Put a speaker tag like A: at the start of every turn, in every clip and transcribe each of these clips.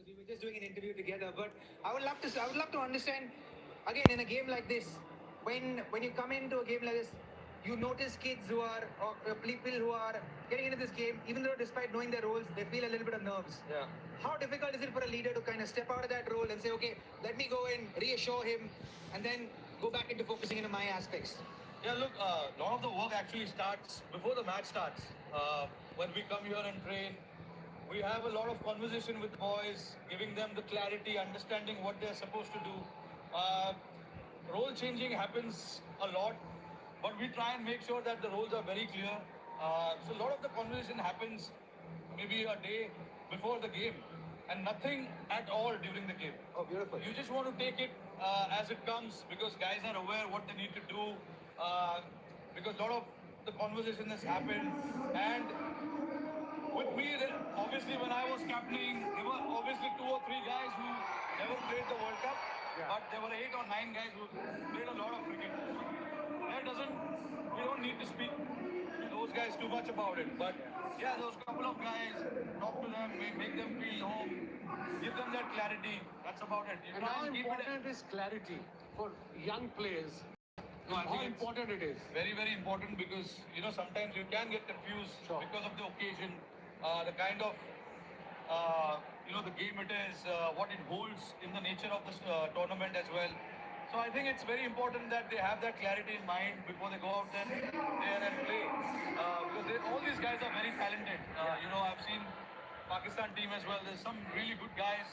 A: We were just doing an interview together, but I would love to understand again in a game like this, when you come into a game like this, you notice kids who are or people who are getting into this game, even though despite knowing their roles, they feel a little bit of nerves.
B: Yeah.
A: How difficult is it for a leader to kind of step out of that role and say, okay, let me go in, reassure him, and then go back into focusing into my aspects?
B: Yeah, look, a lot of the work actually starts before the match starts. When we come here and train, we have a lot of conversation with the boys, giving them the clarity, understanding what they're supposed to do. Uh, Role changing happens a lot, but we try and make sure that the roles are very clear. So a lot of the conversation happens maybe a day before the game, and nothing at all during the game.
A: Oh, beautiful.
B: You just want to take it as it comes because guys are aware what they need to do. Because a lot of the conversation has happened, and with me, obviously, when I was captaining, there were obviously two or three guys who never played the World Cup, but there were eight or nine guys who played a lot of cricket. That doesn't, we don't need to speak to those guys too much about it. But yeah, those couple of guys, talk to them, make them feel home, give them that clarity. That's about it.
C: And how important is clarity for young players?
B: No, I
C: How
B: think
C: important it is?
B: very, very important because sometimes you can get confused because of the occasion, the kind of the game it is, what it holds in the nature of this tournament as well. So I think it's very important that they have that clarity in mind before they go out there and play. Because all these guys are very talented. I've seen Pakistan team as well. There's some really good guys.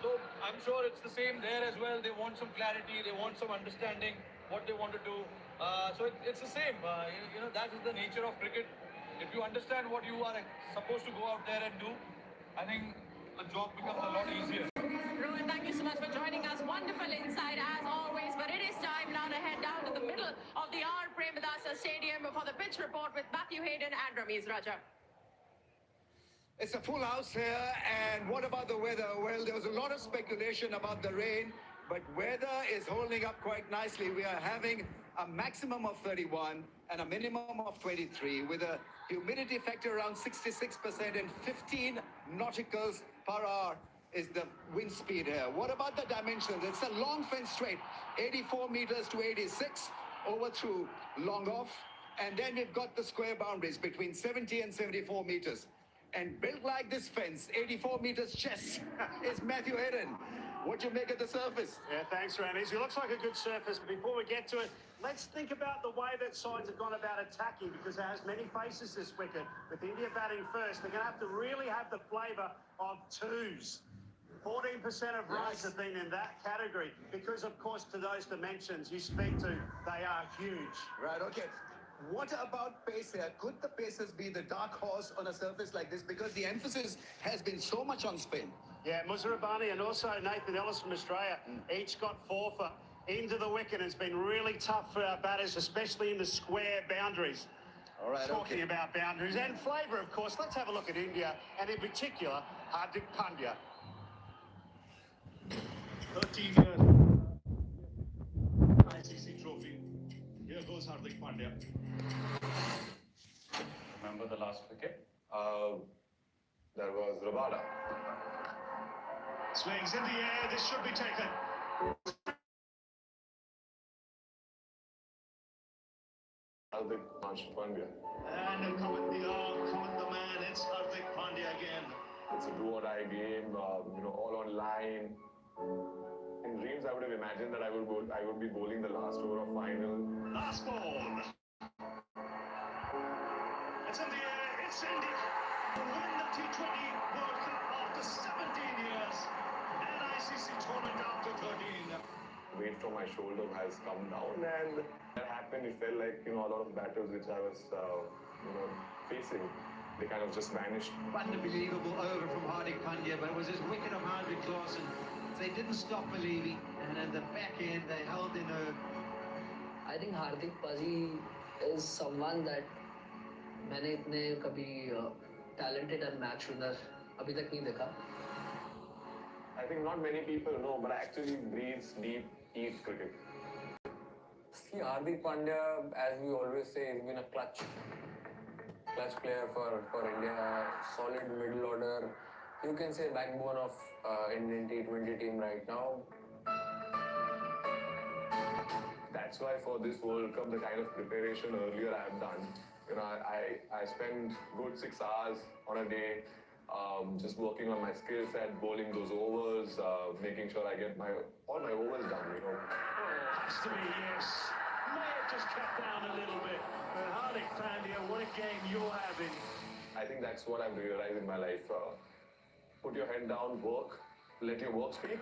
B: So I'm sure it's the same there as well. They want some clarity. They want some understanding what they want to do. So it's the same. That is the nature of cricket. If you understand what you are supposed to go out there and do, I think the job becomes a lot easier.
D: Rohan, thank you so much for joining us. Wonderful insight as always. But it is time now to head down to the middle of the R. Premadasa Stadium for the pitch report with Matthew Hayden and Ramiz Raja.
E: It's a full house here, and what about the weather? Well, there was a lot of speculation about the rain, but weather is holding up quite nicely. We are having a maximum of 31 and a minimum of 23 with a humidity factor around 66% and 15 nauticals per hour is the wind speed here. What about the dimensions? It's a long fence straight, 84 meters to 86 over through long off, and then we've got the square boundaries between 70 and 74 meters. And built like this fence, 84 meters chest, is Matthew Hayden. What do you make of the surface?
F: Yeah, thanks, Ramiz. It looks like a good surface. Before we get to it, let's think about the way that sides have gone about attacking, because it has many faces, this wicket. With India batting first, they're going to have to really have the flavour of twos. 14% of runs have been in that category because, of course, to those dimensions you speak to, they are huge.
E: Right, okay. What about pace here? Could the Pacers be the dark horse on a surface like this? Because the emphasis has been so much on spin.
F: Yeah, Muzarabani and also Nathan Ellis from Australia each got four for into the wicket. It's been really tough for our batters, especially in the square boundaries.
E: All right,
F: Talking about boundaries and flavour, of course, let's have a look at India and in particular Hardik Pandya.
G: 13 years ICC trophy. Here goes Hardik Pandya.
H: Remember the last wicket? That was Rabada.
G: Swings in the air, this should be taken.
H: Hardik Pandya.
G: And comment the man, it's Hardik Pandya again.
H: It's a do-or-die game, all online. In dreams, I would have imagined that I would be bowling the last over of final.
G: Last ball. It's in the air, it's India. Win the T20 World Cup after 17 years. And ICC tournament after 13.
H: Weight from my shoulder has come down, and that happened. It felt like, a lot of batters which I was, facing, they kind of just vanished.
A: Unbelievable over from Hardik Pandya, but it was his wicket of Hardik Clausen. They didn't stop believing, and at the back end they held the nerve.
I: I think Hardik Paji is someone that मैंने इतने कभी talented and match winner अभी तक नहीं देखा.
H: I think not many people know, but I actually breathe deep, eat cricket.
J: See, Hardik Pandya, as we always say, has been a clutch player for India. Solid middle order. you can say, backbone of Indian T20 team right now.
H: That's why for this World Cup, the kind of preparation earlier I have done, you know, I spend good 6 hours on a day just working on my skill set, bowling those overs, making sure I get all my overs done, you know.
F: Oh, has to be, yes. May have just cut down a little bit. But Hardik Pandya, what a game you're having.
H: I think that's what I've realized in my life. Put your head down, work, let your work speak,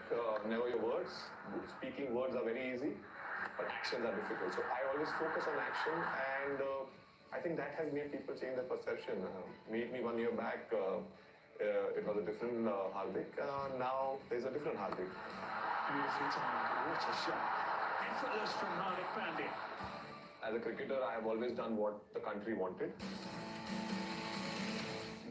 H: never your words. Speaking words are very easy, but actions are difficult. So I always focus on action, and I think that has made people change their perception. Meet me 1 year back, it was a different Hardik. Now there's a different Hardik.
F: Beautiful time. What a shot. Effortless from Hardik Pandya.
H: As a cricketer, I have always done what the country wanted.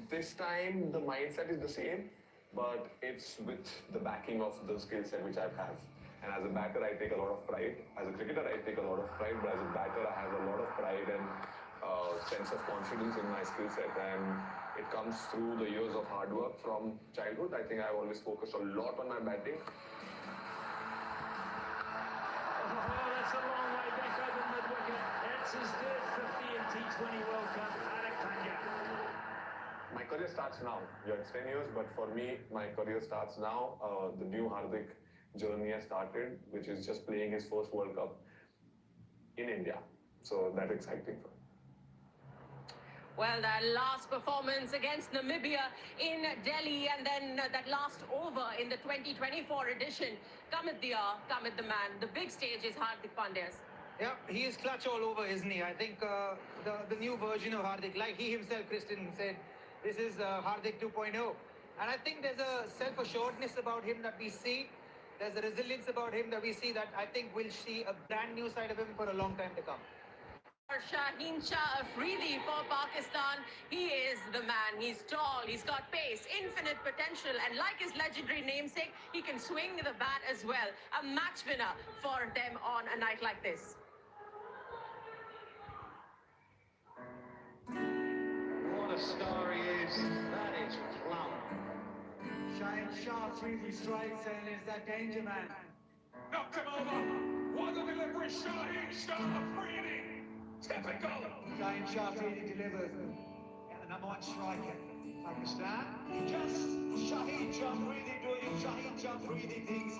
H: This time, the mindset is the same, but it's with the backing of the skill set which I have. And as a batter, I take a lot of pride. As a cricketer, I take a lot of pride, but as a batter, I have a lot of pride and sense of confidence in my skill set. And it comes through the years of hard work from childhood. I think I've always focused a lot on my batting.
F: Oh, that's a long way back over mid-wicket. That's his third 50 in T20 World Cup. Hardik Pandya.
H: My career starts now. Yeah, it's 10 years, but for me, my career starts now. The new Hardik journey has started, which is just playing his first World Cup in India. So that's exciting for me.
D: Well, that last performance against Namibia in Delhi and then that last over in the 2024 edition. Cometh the hour, cometh the man. The big stage is Hardik Pandya's.
A: Yeah, he is clutch all over, isn't he? I think the new version of Hardik, like he himself, Kristen, said, this is Hardik 2.0. And I think there's a self-assuredness about him that we see. There's a resilience about him that we see that I think we'll see a brand new side of him for a long time to come.
D: Shaheen Shah Afridi for Pakistan. He is the man. He's tall, he's got pace, infinite potential, and like his legendary namesake, he can swing the bat as well. A match winner for them on a night like this.
G: What a star he is. That is plum.
K: Shaheen Shah Afridi strikes and is that danger man.
G: Knocked him over. What a delivery, Shaheen Shah Afridi. Typical.
K: Shaheen Shah Afridi delivers. And the number one striker. Pakistan. Just Shaheen Shah Afridi doing Shaheen Shah Afridi things.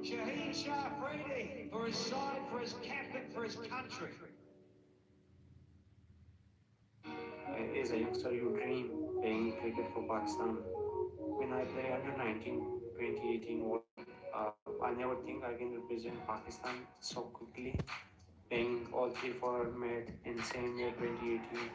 K: Shaheen Shah Afridi for his side, for his captain, for his country.
L: As a youngster, you dream playing cricket for Pakistan. When I play under 19, 2018 World I never think I can represent Pakistan so quickly. Playing all three format in same year 2018